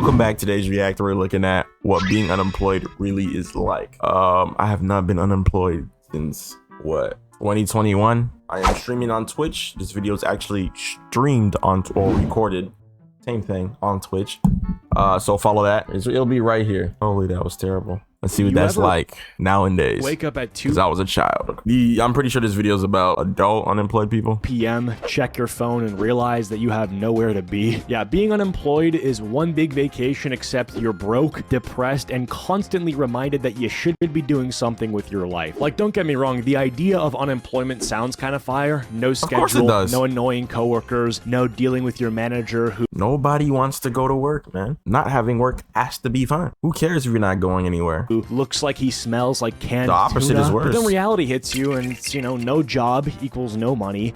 Welcome back. Today's reactor, we're looking at what being unemployed really is like. I have not been unemployed since what, 2021. I am streaming on Twitch. This video is actually streamed on or recorded, same thing, on Twitch. So follow that. It'll be right here. Holy, that was terrible. Let's see what that's like nowadays. Wake up at 2 because I was a child. I'm pretty sure this video is about adult unemployed people. p.m. check your phone and realize that you have nowhere to be. Yeah, being unemployed is one big vacation, except you're broke, depressed, and constantly reminded that you should be doing something with your life. Like, don't get me wrong, the idea of unemployment sounds kind of fire. No schedule, no annoying coworkers, no dealing with your manager who... Nobody wants to go to work, man. Not having work has to be fun. Who cares if you're not going anywhere? Who looks like he smells like canned The opposite tuna. is worse. But then reality hits you and it's, you know, no job equals no money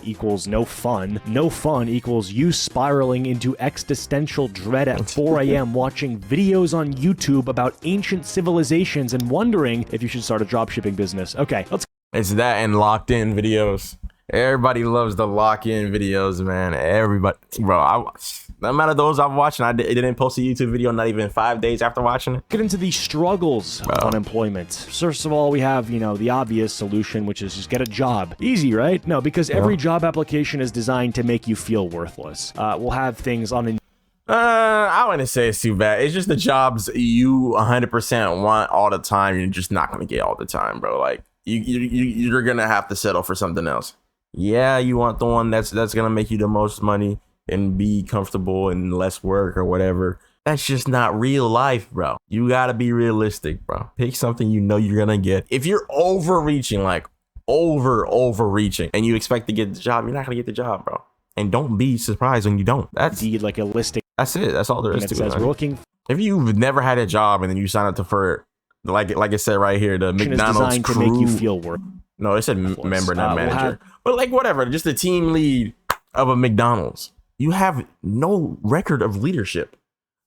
equals no fun equals you spiraling into existential dread at 4 a.m. watching videos on YouTube about ancient civilizations and wondering if you should start a dropshipping business. Okay, let's... It's that and locked in videos. Everybody loves the lock-in videos, man. Everybody, bro. The amount of those I've watched, and I didn't post a YouTube video not even 5 days after watching it. Get into the struggles of unemployment. First of all, we have, you know, the obvious solution, which is just get a job. Easy, right? No, because every job application is designed to make you feel worthless. We'll have things on... I wouldn't say it's too bad. It's just the jobs you 100% want all the time. You're just not gonna get all the time, bro. Like you're gonna have to settle for something else. Yeah, you want the one that's gonna make you the most money and be comfortable and less work or whatever. That's just not real life, bro. You gotta be realistic, bro. Pick something you know you're gonna get. If you're overreaching, like overreaching, and you expect to get the job, you're not gonna get the job, bro. And don't be surprised when you don't. That's like a listing. That's it. That's all there is to it. Says we're looking. If you've never had a job and then you sign up for, like it said right here, the McDonald's crew. To make you feel worth. No, it said member, not manager. But like whatever, just the team lead of a McDonald's. You have no record of leadership.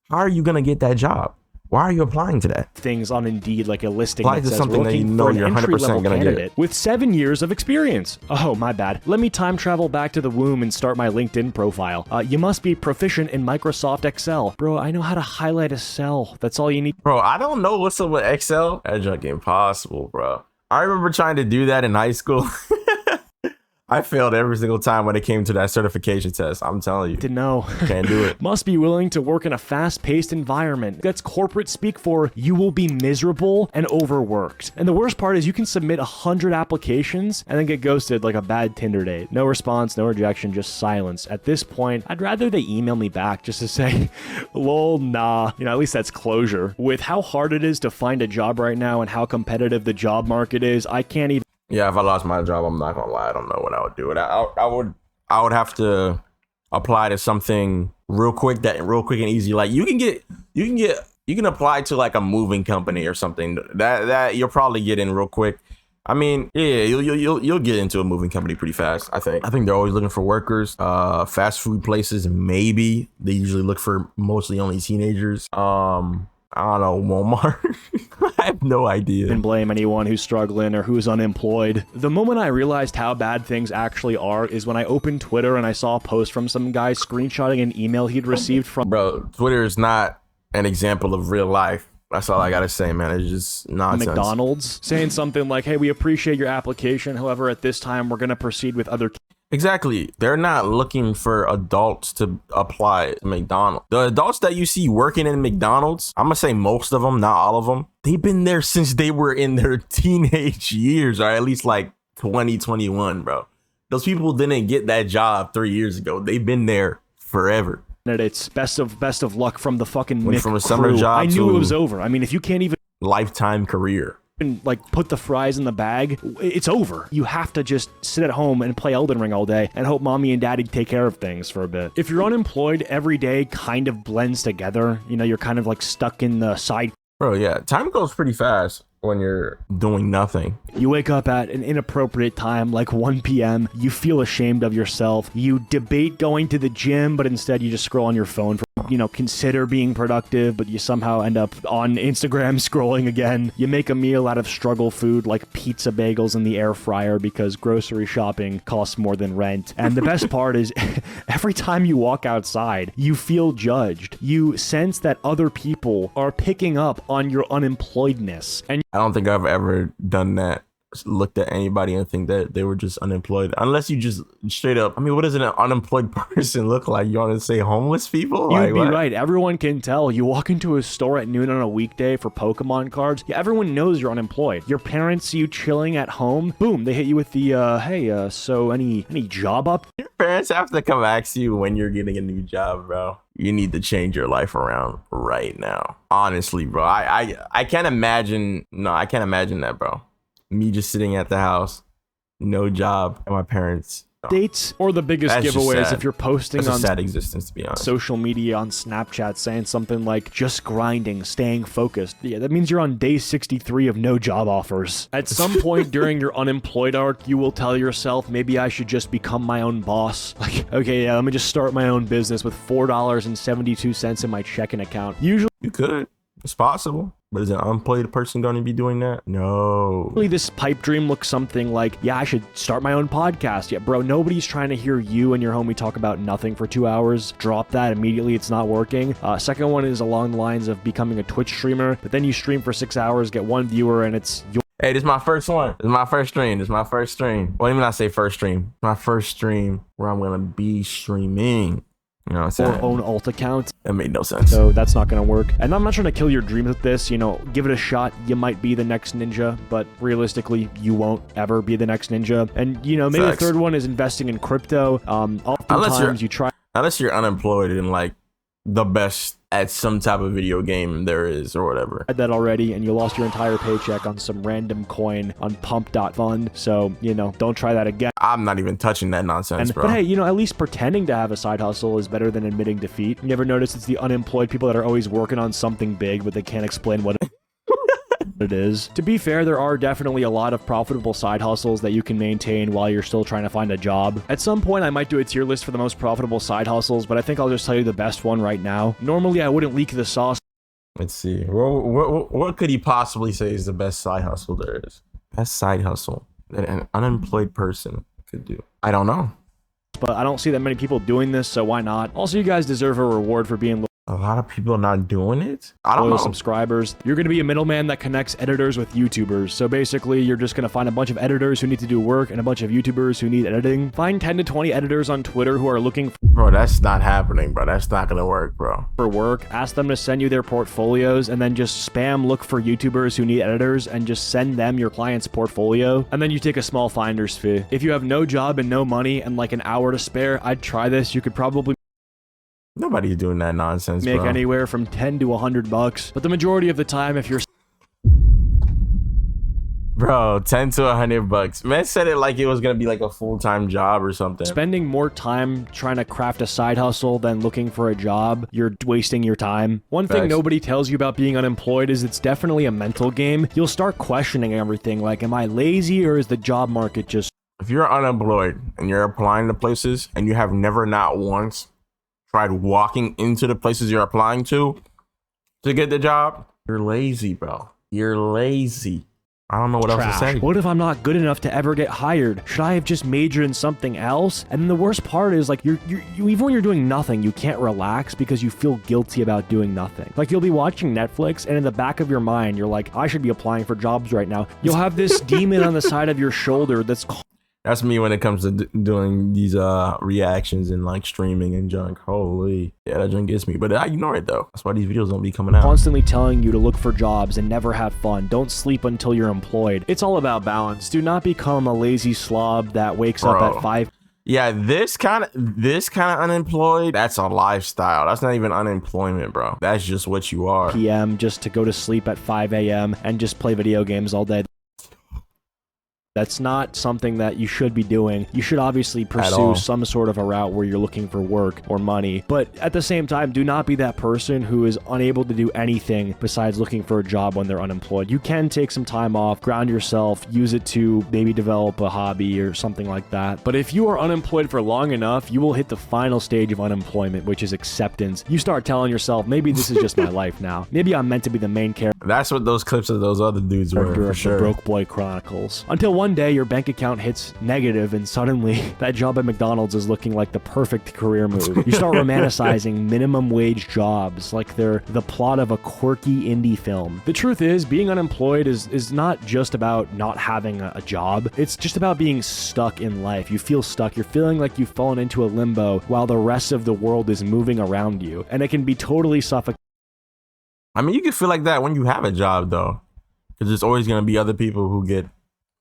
How are you gonna get that job? Why are you applying to that? Things on Indeed, like a listing Apply that to says something that you know you're 100% gonna get with 7 years of experience. Oh, my bad. Let me time travel back to the womb and start my LinkedIn profile. You must be proficient in Microsoft Excel. Bro, I know how to highlight a cell. That's all you need. Bro, I don't know what's up with Excel. That's like impossible, bro. I remember trying to do that in high school. I failed every single time when it came to that certification test. I'm telling you. Didn't know. Can't do it. Must be willing to work in a fast-paced environment. That's corporate speak for you will be miserable and overworked. And the worst part is you can submit 100 applications and then get ghosted like a bad Tinder date. No response, no rejection, just silence. At this point, I'd rather they email me back just to say, lol, nah. You know, at least that's closure. With how hard it is to find a job right now and how competitive the job market is, I can't even... Yeah, if I lost my job, I'm not gonna lie, I don't know what I would do. I would have to apply to something real quick and easy. Like you can apply to like a moving company or something that you'll probably get in real quick. I mean, yeah, you'll get into a moving company pretty fast. I think they're always looking for workers. Fast food places, maybe they usually look for mostly only teenagers. I don't know, Walmart. I have no idea. And blame anyone who's struggling or who's unemployed. The moment I realized how bad things actually are is when I opened Twitter and I saw a post from some guy screenshotting an email he'd received from... Bro, Twitter is not an example of real life. That's all I gotta say, man. It's just nonsense. McDonald's saying something like, hey, we appreciate your application. However, at this time, we're gonna proceed with other... Exactly. They're not looking for adults to apply to McDonald's. The adults that you see working in McDonald's, I'm gonna say most of them, not all of them, they've been there since they were in their teenage years, or at least like 2021, bro. Those people didn't get that job 3 years ago. They've been there forever. It's best of luck from the fucking Went from a summer job I knew it was over. I mean, if you can't even... Lifetime career. Like put the fries in the bag, it's over. You have to just sit at home and play Elden Ring all day and hope mommy and daddy take care of things for a bit. If you're unemployed, every day kind of blends together. You know, you're kind of like stuck in the side. Bro, yeah, time goes pretty fast when you're doing nothing. You wake up at an inappropriate time, like 1 p.m. You feel ashamed of yourself. You debate going to the gym, but instead you just scroll on your phone for consider being productive, but you somehow end up on Instagram scrolling again. You make a meal out of struggle food like pizza bagels in the air fryer because grocery shopping costs more than rent. And the best part is every time you walk outside, you feel judged. You sense that other people are picking up on your unemployedness. And I don't think I've ever done that. Looked at anybody and think that they were just unemployed, unless you just straight up. I mean, what does an unemployed person look like? You want to say homeless people? You'd be right. Everyone can tell. You walk into a store at noon on a weekday for Pokemon cards. Yeah, everyone knows you're unemployed. Your parents see you chilling at home. Boom, they hit you with the hey, so any job up? Your parents have to come ask you when you're getting a new job, bro. You need to change your life around right now. Honestly, bro. I can't imagine. No, I can't imagine that, bro. Me just sitting at the house, no job, and my parents. Dates or the biggest giveaways if you're posting on sad existence, to be honest. Social media on Snapchat saying something like just grinding, staying focused. Yeah, that means you're on day 63 of no job offers. At some point during your unemployed arc, you will tell yourself, maybe I should just become my own boss. Like, okay, yeah, let me just start my own business with $4.72 in my checking account. Usually you could. It's possible. But is an unemployed person going to be doing that? No. This pipe dream looks something like, yeah, I should start my own podcast. Yeah, bro, nobody's trying to hear you and your homie talk about nothing for 2 hours. Drop that immediately. It's not working. Second one is along the lines of becoming a Twitch streamer, but then you stream for 6 hours, get 1 viewer, and it's your... Hey, this is my first one. This is my first stream. This is my first stream. Well, even I say first stream. My first stream where I'm going to be streaming. You know what I'm saying? Or own alt account. That made no sense. So that's not going to work. And I'm not trying to kill your dreams with this. Give it a shot. You might be the next ninja, but realistically, you won't ever be the next ninja. And, maybe the third one is investing in crypto. Oftentimes you try... Unless you're unemployed and like the best at some type of video game there is or whatever. I had that already, and you lost your entire paycheck on some random coin on pump.fund. So, don't try that again. I'm not even touching that nonsense, bro. But hey, at least pretending to have a side hustle is better than admitting defeat. You ever notice it's the unemployed people that are always working on something big, but they can't explain what it is. To be fair, there are definitely a lot of profitable side hustles that you can maintain while you're still trying to find a job. At some point, I might do a tier list for the most profitable side hustles, but I think I'll just tell you the best one right now. Normally, I wouldn't leak the sauce. Let's see. What could he possibly say is the best side hustle there is? Best side hustle that an unemployed person could do. I don't know. But I don't see that many people doing this, so why not? Also, you guys deserve a reward for being a lot of people not doing it. I don't know. Subscribers. You're going to be a middleman that connects editors with YouTubers. So basically, you're just going to find a bunch of editors who need to do work and a bunch of YouTubers who need editing. Find 10 to 20 editors on Twitter who are looking for... Bro, that's not happening, bro. That's not going to work, bro. For work. Ask them to send you their portfolios and then just spam look for YouTubers who need editors and just send them your client's portfolio. And then you take a small finder's fee. If you have no job and no money and like an hour to spare, I'd try this. You could probably... Nobody's doing that nonsense, Make bro. Anywhere from 10 to $100. But the majority of the time, if you're... Bro, 10 to $100. Man said it like it was going to be like a full-time job or something. Spending more time trying to craft a side hustle than looking for a job, you're wasting your time. One thing nobody tells you about being unemployed is it's definitely a mental game. You'll start questioning everything like, am I lazy or is the job market just... If you're unemployed and you're applying to places and you have never not once tried walking into the places you're applying to get the job, you're lazy, bro. You're lazy. I don't know what else to say. What if I'm not good enough to ever get hired? Should I have just majored in something else? And then the worst part is like you even when you're doing nothing, you can't relax because you feel guilty about doing nothing. Like you'll be watching Netflix and in the back of your mind, you're like, I should be applying for jobs right now. You'll have this demon on the side of your shoulder that's me when it comes to doing these reactions and like streaming and junk. Holy, yeah, that junk gets me, but I ignore it though. That's why these videos don't be coming out. Constantly telling you to look for jobs and never have fun. Don't sleep until you're employed. It's all about balance. Do not become a lazy slob that wakes up at 5. Yeah, this kind of unemployed, that's a lifestyle. That's not even unemployment, bro. That's just what you are. PM just to go to sleep at 5 a.m. and just play video games all day. That's not something that you should be doing. You should obviously pursue some sort of a route where you're looking for work or money. But at the same time, do not be that person who is unable to do anything besides looking for a job when they're unemployed. You can take some time off, ground yourself, use it to maybe develop a hobby or something like that. But if you are unemployed for long enough, you will hit the final stage of unemployment, which is acceptance. You start telling yourself, maybe this is just my life now. Maybe I'm meant to be the main character. That's what those clips of those other dudes were, for sure. The Broke Boy Chronicles. Until one day your bank account hits negative and suddenly that job at McDonald's is looking like the perfect career move. You start romanticizing minimum wage jobs like they're the plot of a quirky indie film. The truth is, being unemployed is not just about not having a job. It's just about being stuck in life. You feel stuck. You're feeling like you've fallen into a limbo while the rest of the world is moving around you. And it can be totally suffocating. I mean, you can feel like that when you have a job, though, because there's always going to be other people who get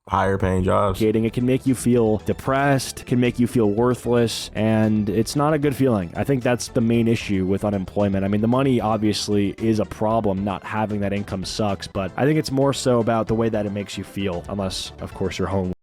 higher paying jobs. It can make you feel depressed, can make you feel worthless, and it's not a good feeling. I think that's the main issue with unemployment. I mean, the money obviously is a problem. Not having that income sucks, but I think it's more so about the way that it makes you feel, unless, of course, you're homeless.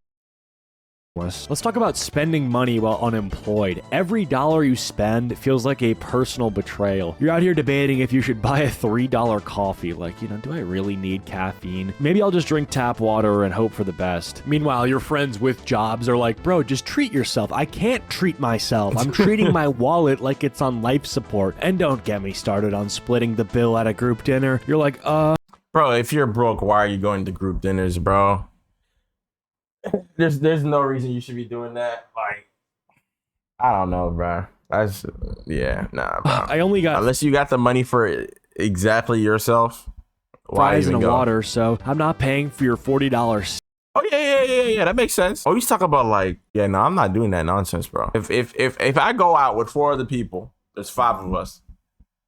Let's talk about spending money while unemployed. Every dollar you spend feels like a personal betrayal. You're out here debating if you should buy a $3 coffee. Like, do I really need caffeine? Maybe I'll just drink tap water and hope for the best. Meanwhile, your friends with jobs are like, bro, just treat yourself. I can't treat myself. I'm treating my wallet like it's on life support. And don't get me started on splitting the bill at a group dinner. You're like, Bro, if you're broke, why are you going to group dinners, bro? There's no reason you should be doing that. Like, I don't know, bro. That's nah, bro. I only got unless you got the money for it exactly yourself. Fries and a water, so I'm not paying for your $40. Oh yeah. That makes sense. Oh, you talk about like, no, I'm not doing that nonsense, bro. If I go out with 4 other people, there's 5 of us.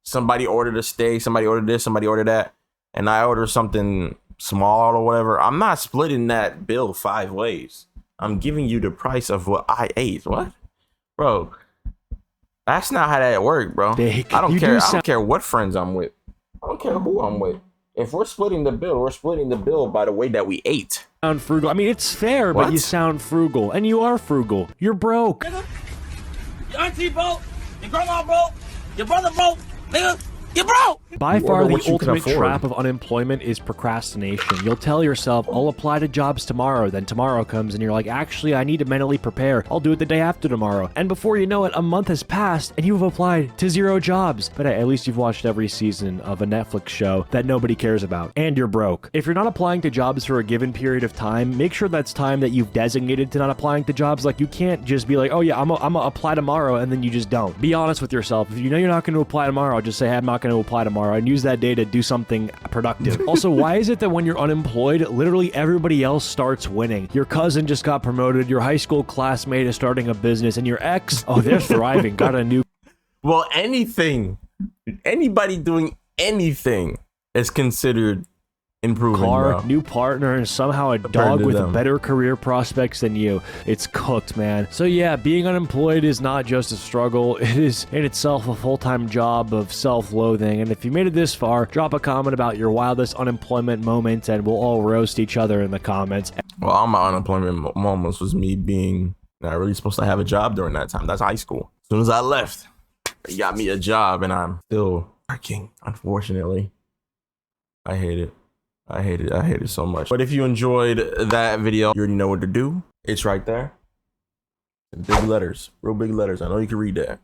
Somebody ordered a steak, somebody ordered this, somebody ordered that, and I order something small or whatever, I'm not splitting that bill 5 ways. I'm giving you the price of what I ate. What? Bro, that's not how that works, bro. I don't care. I don't care what friends I'm with. I don't care who I'm with. If we're splitting the bill, we're splitting the bill by the way that we ate. Sound frugal. I mean, it's fair, but you sound frugal. And you are frugal. You're broke. Nigga, your auntie broke, your grandma broke, your brother broke, nigga. You broke! By far, the ultimate trap of unemployment is procrastination. You'll tell yourself, I'll apply to jobs tomorrow. Then tomorrow comes and you're like, actually, I need to mentally prepare. I'll do it the day after tomorrow. And before you know it, a month has passed and you've applied to 0 jobs. But hey, at least you've watched every season of a Netflix show that nobody cares about. And you're broke. If you're not applying to jobs for a given period of time, make sure that's time that you've designated to not applying to jobs. Like, you can't just be like, oh yeah, I'm gonna apply tomorrow, and then you just don't. Be honest with yourself. If you know you're not going to apply tomorrow, just say, hey, I'm not going to apply tomorrow, and use that day to do something productive. Also, why is it that when you're unemployed, literally everybody else starts winning? Your cousin just got promoted, your high school classmate is starting a business, and your ex, oh, they're thriving, got a new... Well, anybody doing anything is considered improving, car, bro. new partner, and somehow a dog with better career prospects than you. It's cooked, man. So yeah, being unemployed is not just a struggle. It is in itself a full-time job of self-loathing. And if you made it this far, drop a comment about your wildest unemployment moment and we'll all roast each other in the comments. Well, all my unemployment moments was me being not really supposed to have a job during that time. That's high school. As soon as I left, they got me a job and I'm still working, unfortunately. I hate it. I hate it so much. But if you enjoyed that video, you already know what to do. It's right there. Big letters, real big letters. I know you can read that.